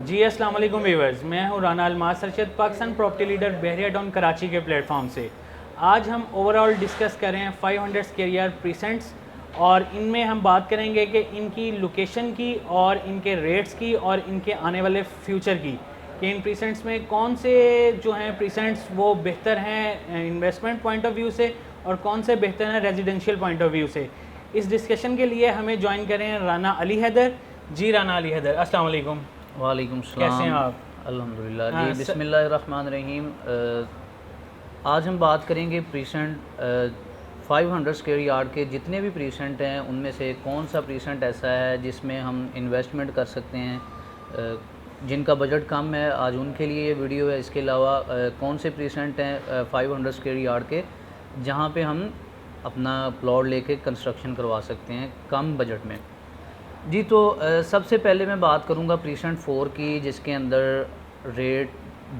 जी अस्सलाम वालेकुम व्यूअर्स, मैं हूं राना अलमास अरशद, पाकिस्तान प्रॉपर्टी लीडर बहरिया टाउन कराची के प्लेटफॉर्म से। आज हम ओवरऑल डिस्कस कर रहे हैं 500 स्क्वायर यार्ड प्रीसेंट्स, और इनमें हम बात करेंगे कि इनकी लोकेशन की और इनके रेट्स की और इनके आने वाले फ्यूचर की, कि इन प्रीसेंट्स में कौन से जो हैं प्रीसेंट्स वो बेहतर हैं इन्वेस्टमेंट पॉइंट ऑफ व्यू से और कौन से बेहतर हैं रेजिडेंशियल पॉइंट ऑफ व्यू से। इस डिस्कशन के लिए हमें ज्वाइन करें राना अली हैदर। जी राना अली हैदर, अस्सलाम वालेकुम। वालेकुम कैसे हैं सलाम। आप? अल्हम्दुलिल्लाह जी, बिस्मिल्लाहिर्रहमानिर्रहीम। आज हम बात करेंगे प्रीसेंट 500 स्क्वायर यार्ड के जितने भी प्रीसेंट हैं उनमें से कौन सा प्रीसेंट ऐसा है जिसमें हम इन्वेस्टमेंट कर सकते हैं। जिनका बजट कम है आज उनके लिए ये वीडियो है। इसके अलावा कौन से प्रीसेंट हैं 500 स्क्वायर यार्ड के जहाँ पे हम अपना प्लॉट लेके कंस्ट्रक्शन करवा सकते हैं कम बजट में। जी तो सबसे पहले मैं बात करूंगा प्रीसेंट 4 की, जिसके अंदर रेट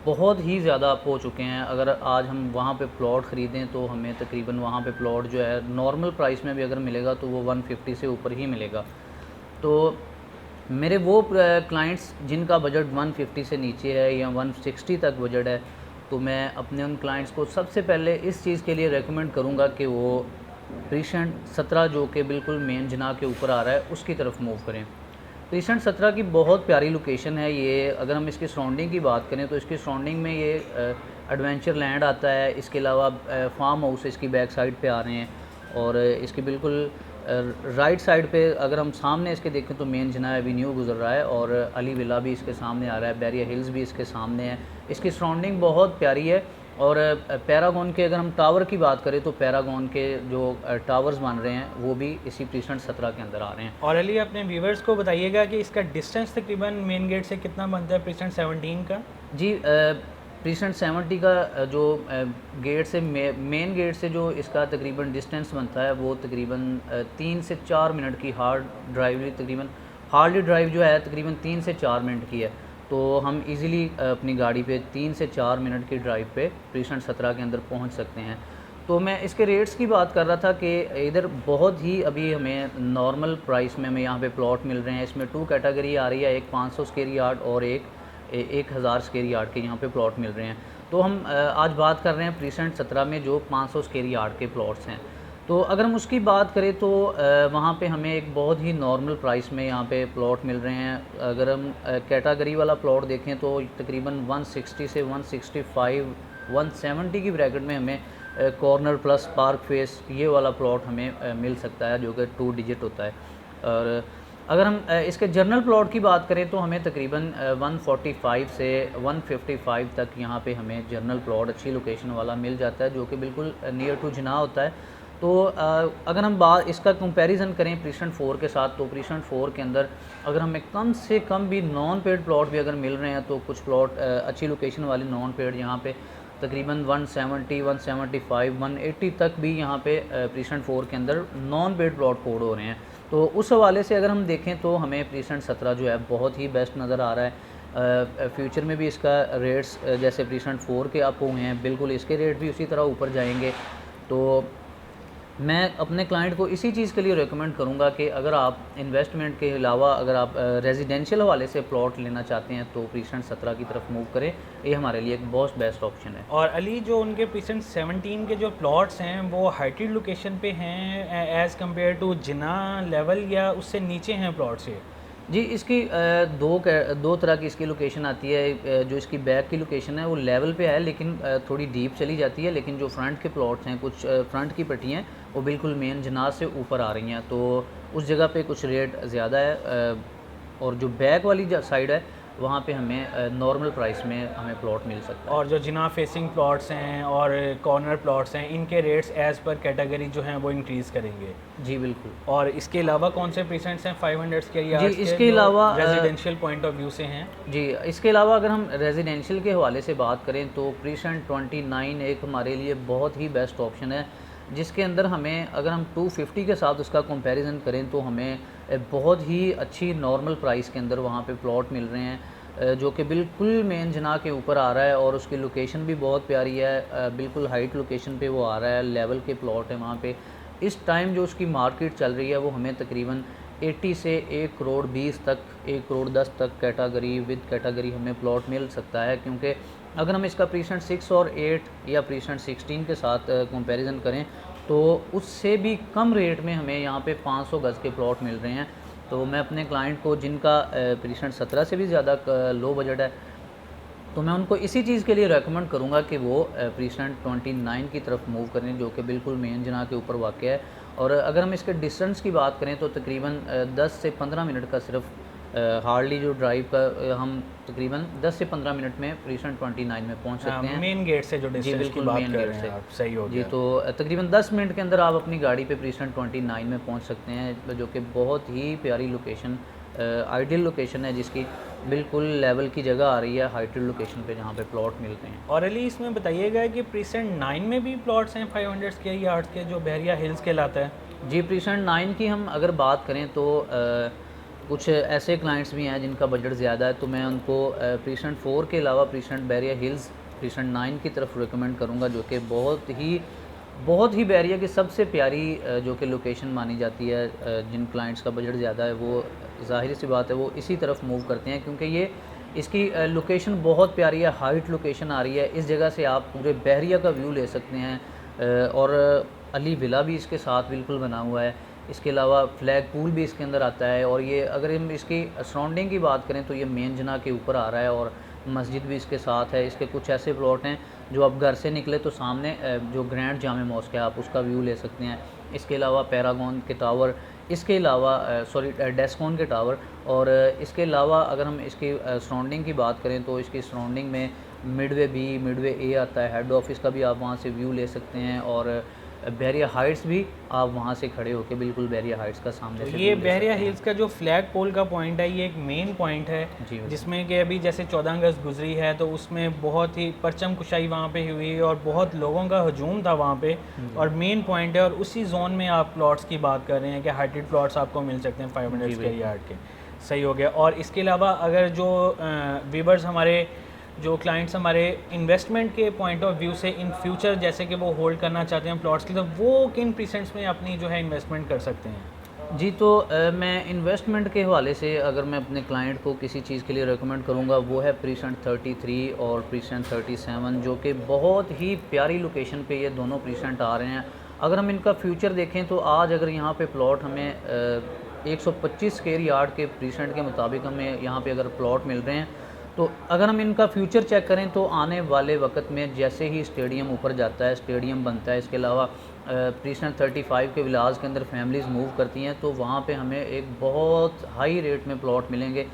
बहुत ही ज़्यादा अप हो चुके हैं। अगर आज हम वहाँ पे प्लॉट ख़रीदें तो हमें तकरीबन वहाँ पे प्लॉट जो है नॉर्मल प्राइस में भी अगर मिलेगा तो वो 150 से ऊपर ही मिलेगा। तो मेरे वो क्लाइंट्स जिनका बजट 150 से नीचे है या 160 तक बजट है, तो मैं अपने उन क्लाइंट्स को सबसे पहले इस चीज़ के लिए रेकमेंड करूँगा कि वो प्रीसेंट 17 जो कि बिल्कुल मेन जना के ऊपर आ रहा है उसकी तरफ मूव करें। प्रीसेंट 17 की बहुत प्यारी लोकेशन है ये। अगर हम इसकी सराउंडिंग की बात करें तो इसकी सराउंडिंग में ये एडवेंचर लैंड आता है। इसके अलावा फार्म हाउस इसकी बैक साइड पे आ रहे हैं, और इसकी बिल्कुल राइट साइड पे अगर हम सामने इसके देखें तो मेन जना एवेन्यू गुजर रहा है, और अली विला भी इसके सामने आ रहा है, बैरिया हिल्स भी इसके सामने है। इसकी सराउंडिंग बहुत प्यारी है। और पैरागॉन के अगर हम टावर की बात करें तो पैरागॉन के जो टावर्स बन रहे हैं वो भी इसी प्रीसेंट 17 के अंदर आ रहे हैं। और अली, अपने व्यूवर्स को बताइएगा कि इसका डिस्टेंस तकरीबन मेन गेट से कितना बनता है प्रीसेंट 17 का? जी प्रीसेंट 70 का जो गेट से मेन गेट से जो इसका तकरीबन डिस्टेंस बनता है वो तकरीबन 3 से 4 मिनट की हार्डली ड्राइव जो है तकरीबन 3 से 4 मिनट की है। तो हम इजीली अपनी गाड़ी पे 3 से 4 मिनट की ड्राइव पे प्रीसेंट 17 के अंदर पहुंच सकते हैं। तो मैं इसके रेट्स की बात कर रहा था कि इधर बहुत ही अभी हमें नॉर्मल प्राइस में हमें यहाँ पे प्लॉट मिल रहे हैं। इसमें 2 कैटेगरी आ रही है, एक 500 स्क्वायर यार्ड और एक 1000 स्क्वायर यार्ड के यहाँ पे प्लॉट मिल रहे हैं। तो हम आज बात कर रहे हैं प्रीसेंट 17 में जो 500 स्क्वायर यार्ड के प्लॉट्स हैं। तो अगर हम उसकी बात करें तो वहाँ पे हमें एक बहुत ही नॉर्मल प्राइस में यहाँ पे प्लॉट मिल रहे हैं। अगर हम कैटेगरी वाला प्लॉट देखें तो तकरीबन 160 से 165 170 की ब्रैकेट में हमें कॉर्नर प्लस पार्क फेस ये वाला प्लॉट हमें मिल सकता है, जो कि 2 डिजिट होता है। और अगर हम इसके जनरल प्लॉट की बात करें तो हमें तकरीबन 145 से 155 तक यहाँ पे हमें जनरल प्लॉट अच्छी लोकेशन वाला मिल जाता है, जो कि बिल्कुल नियर टू जना होता है। तो अगर हम इसका कंपैरिजन करें प्रीसेंट 4 के साथ, तो प्रीसेंट 4 के अंदर अगर हमें कम से कम भी नॉन पेड प्लॉट भी अगर मिल रहे हैं तो कुछ प्लॉट अच्छी लोकेशन वाले नॉन पेड यहाँ पे तकरीबन 170 175 180 तक भी यहाँ पे प्रीसेंट 4 के अंदर नॉन पेड प्लॉट कोड हो रहे हैं। तो उस हवाले से अगर हम देखें तो हमें प्रीसेंट 17 जो है बहुत ही बेस्ट नज़र आ रहा है। फ्यूचर में भी इसका रेट्स जैसे प्रीसेंट 4 के अप हुए हैं, बिल्कुल इसके रेट भी उसी तरह ऊपर जाएंगे। तो मैं अपने क्लाइंट को इसी चीज़ के लिए रेकमेंड करूंगा कि अगर आप इन्वेस्टमेंट के अलावा अगर आप रेजिडेंशियल हवाले से प्लॉट लेना चाहते हैं तो प्रीसेंट 17 की तरफ मूव करें। ये हमारे लिए एक बहुत बेस्ट ऑप्शन है। और अली, जो उनके प्रीसेंट 17 के जो प्लॉट्स हैं वो हाइटेड लोकेशन पे हैं एज़ कम्पेयर टू जिना लेवल, या उससे नीचे हैं प्लॉट से? जी इसकी दो तरह की इसकी लोकेशन आती है। जो इसकी बैक की लोकेशन है वो लेवल पे है, लेकिन थोड़ी डीप चली जाती है। लेकिन जो फ्रंट के प्लॉट्स हैं, कुछ फ्रंट की पट्टियाँ वो बिल्कुल मेन जनाज से ऊपर आ रही हैं, तो उस जगह पे कुछ रेट ज़्यादा है। और जो बैक वाली साइड है वहाँ पे हमें नॉर्मल प्राइस में हमें प्लॉट मिल सकता है। और जो जिना फेसिंग प्लॉट्स हैं और कॉर्नर प्लॉट्स हैं, इनके रेट्स एज़ पर कैटेगरी जो हैं वो इंक्रीज़ करेंगे? जी बिल्कुल। और इसके अलावा कौन से प्रीसेंट्स हैं 500 स्क्वायर यार्ड्स के इसके अलावा रेजिडेंशियल पॉइंट ऑफ व्यू से हैं? जी इसके अलावा अगर हम रेजिडेंशियल के हवाले से बात करें तो प्रीसेंट 29 एक हमारे लिए बहुत ही बेस्ट ऑप्शन है, जिसके अंदर हमें अगर हम 250 के साथ उसका कंपैरिजन करें तो हमें बहुत ही अच्छी नॉर्मल प्राइस के अंदर वहाँ पे प्लॉट मिल रहे हैं, जो कि बिल्कुल मेन जना के ऊपर आ रहा है। और उसकी लोकेशन भी बहुत प्यारी है, बिल्कुल हाइट लोकेशन पे वो आ रहा है, लेवल के प्लॉट है वहाँ पे। इस टाइम जो उसकी मार्केट चल रही है वो हमें तकरीबन 80 से 1 करोड़ 20 तक, 1 करोड़ 10 तक कैटेगरी विद कैटेगरी हमें प्लॉट मिल सकता है। क्योंकि अगर हम इसका प्रीसेंट 6 और 8 या प्रीसेंट 16 के साथ कंपैरिजन करें तो उससे भी कम रेट में हमें यहाँ पे 500 गज़ के प्लॉट मिल रहे हैं। तो मैं अपने क्लाइंट को जिनका प्रीसेंट 17 से भी ज़्यादा लो बजट है, तो मैं उनको इसी चीज़ के लिए रेकमेंड करूँगा कि वो प्रीसेंट 29 की तरफ मूव करें, जो कि बिल्कुल मेन जना के ऊपर वाक़या है। और अगर हम इसके डिस्टेंस की बात करें तो तकरीबन 10 से 15 मिनट का सिर्फ हार्डली जो ड्राइव का हम तकरीबन 10 से 15 मिनट में प्रीसेंट 29 में पहुंच सकते हैं। मेन गेट से जो डिस्टेंस की बात कर रहे हैं आप, सही हो जी। गया। तो तकरीबन 10 मिनट के अंदर आप अपनी गाड़ी पे प्रीसेंट 29 में पहुंच सकते हैं, जो कि बहुत ही प्यारी लोकेशन, आइडियल लोकेशन है, जिसकी बिल्कुल लेवल की जगह आ रही है, हाइटेड लोकेशन पे जहाँ पे प्लॉट मिलते हैं। और अली इसमें बताइएगा कि प्रीसेंट 9 में भी प्लॉट्स हैं 500 स्क्वायर यार्ड्स के, जो बहरिया हिल्स कहलाता है? जी, प्रीसेंट 9 की हम अगर बात करें तो कुछ ऐसे क्लाइंट्स भी हैं जिनका बजट ज़्यादा है, तो मैं उनको प्रीसेंट 4 के अलावा प्रीसेंट बहरिया हिल्स प्रीसेंट 9 की तरफ रिकमेंड करूँगा, जो कि बहुत ही बहरिया की सबसे प्यारी जो कि लोकेशन मानी जाती है। जिन क्लाइंट्स का बजट ज़्यादा है वो ज़ाहिर सी बात है वो इसी तरफ मूव करते हैं, क्योंकि ये इसकी लोकेशन बहुत प्यारी है, हाइट लोकेशन आ रही है। इस जगह से आप पूरे बहरिया का व्यू ले सकते हैं और अली विला भी इसके साथ बिल्कुल बना हुआ है। इसके अलावा फ्लैग पूल भी इसके अंदर आता है। और ये अगर हम इसकी सराउंडिंग की बात करें तो ये मेन जना के ऊपर आ रहा है और मस्जिद भी इसके साथ है। इसके कुछ ऐसे प्लॉट हैं जो आप घर से निकले तो सामने जो ग्रैंड जामे मॉस्क है आप उसका व्यू ले सकते हैं। इसके अलावा पैरागॉन के टावर, इसके अलावा डेस्कॉन के टावर, और इसके अलावा अगर हम इसकी सराउंडिंग की बात करें तो इसकी सराउंडिंग में मिडवे बी, मिडवे ए आता है, हेड ऑफिस का भी आप वहाँ से व्यू ले सकते हैं। और बहरिया हाइट्स भी आप वहाँ से खड़े होकर बिल्कुल बहरिया हाइट्स का सामने से ये बहरिया हिल्स का जो फ्लैग पोल का पॉइंट है ये एक मेन पॉइंट है, जिसमें कि अभी जैसे 14 अगस्त गुजरी है तो उसमें बहुत ही परचम कुशाई वहाँ पे हुई और बहुत लोगों का हजूम था वहाँ पे, और मेन पॉइंट है। और उसी जोन में आप प्लॉट्स की बात कर रहे हैं कि हाइटेड प्लॉट्स आपको मिल सकते हैं 500 स्क्वायर यार्ड के, सही हो गया। और इसके अलावा अगर जो व्यूअर्स हमारे, जो क्लाइंट्स हमारे इन्वेस्टमेंट के पॉइंट ऑफ व्यू से इन फ्यूचर जैसे कि वो होल्ड करना चाहते हैं प्लॉट्स की, तो वो किन परसेंट्स में अपनी जो है इन्वेस्टमेंट कर सकते हैं? जी, तो मैं इन्वेस्टमेंट के हवाले से अगर मैं अपने क्लाइंट को किसी चीज़ के लिए रेकमेंड करूँगा वो है प्रीसेंट 33 और प्रीसेंट 37, जो कि बहुत ही प्यारी लोकेशन पे ये दोनों प्रीसेंट आ रहे हैं। अगर हम इनका फ्यूचर देखें तो आज अगर यहाँ पे प्लॉट हमें 125 स्क्वायर यार्ड के प्रीसेंट के मुताबिक हमें यहाँ पे अगर प्लॉट मिल रहे हैं, तो अगर हम इनका फ्यूचर चेक करें तो आने वाले वक्त में जैसे ही स्टेडियम ऊपर जाता है, स्टेडियम बनता है, इसके अलावा प्रीसेंट 35 के विलाज के अंदर फैमिलीज़ मूव करती हैं, तो वहाँ पे हमें एक बहुत हाई रेट में प्लॉट मिलेंगे।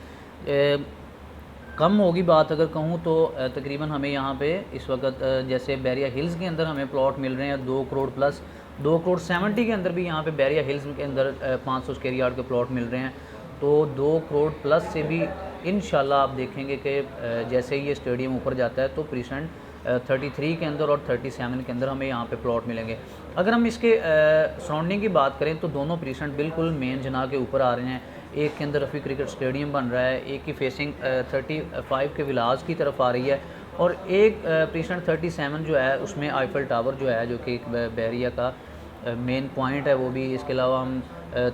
कम होगी बात अगर कहूँ तो तकरीबन हमें यहाँ पे इस वक्त जैसे बहरिया हिल्स के अंदर हमें प्लॉट मिल रहे हैं 2 करोड़ प्लस, 2 करोड़ 70 के अंदर भी यहाँ पे बहरिया हिल्स के अंदर 500 स्क्वायर यार्ड के प्लॉट मिल रहे हैं। तो 2 करोड़ प्लस से भी इंशाल्लाह आप देखेंगे कि जैसे ही ये स्टेडियम ऊपर जाता है तो प्रीसेंट 33 के अंदर और 37 के अंदर हमें यहाँ पे प्लॉट मिलेंगे। अगर हम इसके सराउंडिंग की बात करें तो दोनों प्रीसेंट बिल्कुल मेन जना के ऊपर आ रहे हैं। एक के अंदर रफ़ी क्रिकेट स्टेडियम बन रहा है, एक की फेसिंग 35 के विलाज की तरफ आ रही है, और एक प्रीसेंट 37 जो है उसमें आईफल टावर जो है, जो कि एक बहरिया का मेन पॉइंट है वो भी। इसके अलावा हम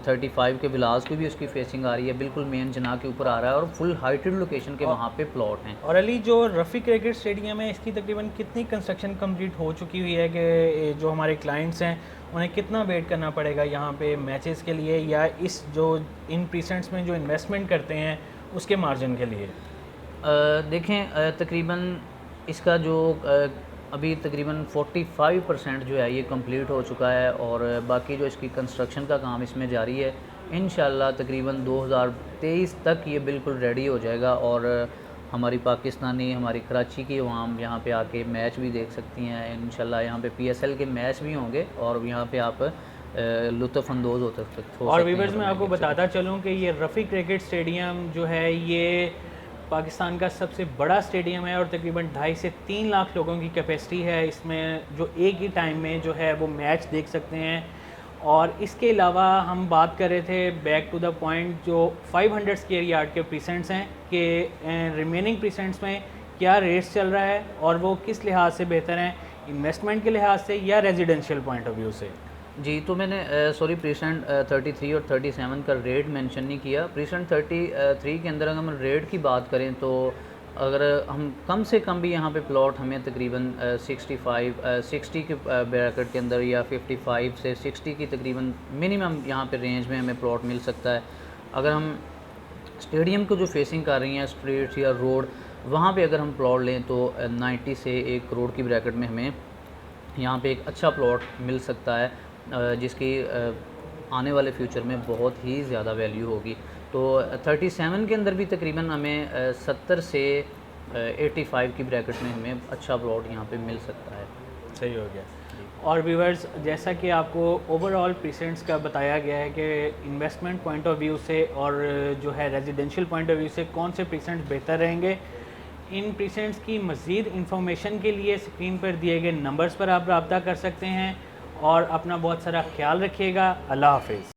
35 के विलास की भी उसकी फेसिंग आ रही है, बिल्कुल मेन जना के ऊपर आ रहा है और फुल हाइटेड लोकेशन के वहाँ पे प्लॉट हैं। और अली जो रफ़ी क्रिकेट स्टेडियम है इसकी तकरीबन कितनी कंस्ट्रक्शन कंप्लीट हो चुकी हुई है कि जो हमारे क्लाइंट्स हैं उन्हें कितना वेट करना पड़ेगा यहाँ पे मैचेस के लिए, या इस जो इन प्रीसेंट्स में जो इन्वेस्टमेंट करते हैं उसके मार्जिन के लिए? देखें तकरीबन इसका जो अभी तकरीबन 45% जो है ये कंप्लीट हो चुका है, और बाकी जो इसकी कंस्ट्रक्शन का काम इसमें जारी है। इंशाल्लाह तकरीबन 2023 तक ये बिल्कुल रेडी हो जाएगा, और हमारी पाकिस्तानी, हमारी कराची की अवाम यहाँ पे आके मैच भी देख सकती हैं। इंशाल्लाह यहाँ पे PSL के मैच भी होंगे और यहाँ पे आप लुत्फ़अंदोज़ हो सकते हैं। और व्यूअर्स मैं आपको बताता चलूँ कि ये रफ़ी क्रिकेट स्टेडियम जो है ये पाकिस्तान का सबसे बड़ा स्टेडियम है और तकरीबन 2.5 से 3 लाख लोगों की कैपेसिटी है इसमें, जो एक ही टाइम में जो है वो मैच देख सकते हैं। और इसके अलावा हम बात कर रहे थे बैक टू द पॉइंट, जो 500 स्क्वायर यार्ड के प्रीसेंट्स हैं कि रिमेनिंग प्रीसेंट्स में क्या रेट्स चल रहा है और वो किस लिहाज से बेहतर हैं, इन्वेस्टमेंट के लिहाज से या रेजिडेंशियल पॉइंट ऑफ व्यू से? जी, तो मैंने सॉरी प्रीसेंट 33 और 37 का रेट मेंशन नहीं किया। प्रीसेंट 33 के अंदर अगर हम रेट की बात करें तो अगर हम कम से कम भी यहाँ पे प्लॉट हमें तकरीबन 60 के ब्रैकेट के अंदर या 55 से 60 की तकरीबन मिनिमम यहाँ पे रेंज में हमें प्लॉट मिल सकता है। अगर हम स्टेडियम को जो फेसिंग कर रही हैं स्ट्रीट्स या रोड, वहाँ पे अगर हम प्लॉट लें तो 90 से 1 करोड़ की ब्रैकेट में हमें यहाँ पे एक अच्छा प्लॉट मिल सकता है, जिसकी आने वाले फ्यूचर में बहुत ही ज़्यादा वैल्यू होगी। तो 37 के अंदर भी तकरीबन हमें 70 से 85 की ब्रैकेट में हमें अच्छा प्लॉट यहाँ पे मिल सकता है। सही हो गया। और व्यूअर्स, जैसा कि आपको ओवरऑल प्रीसेंट्स का बताया गया है कि इन्वेस्टमेंट पॉइंट ऑफ व्यू से और जो है रेजिडेंशियल पॉइंट ऑफ व्यू से कौन से प्रीसेंट्स बेहतर रहेंगे, इन प्रीसेंट्स की मज़ीद इंफॉर्मेशन के लिए स्क्रीन पर दिए गए नंबर्स पर आप रब्ता कर सकते हैं। और अपना बहुत सारा ख्याल रखिएगा। अल्लाह हाफिज़।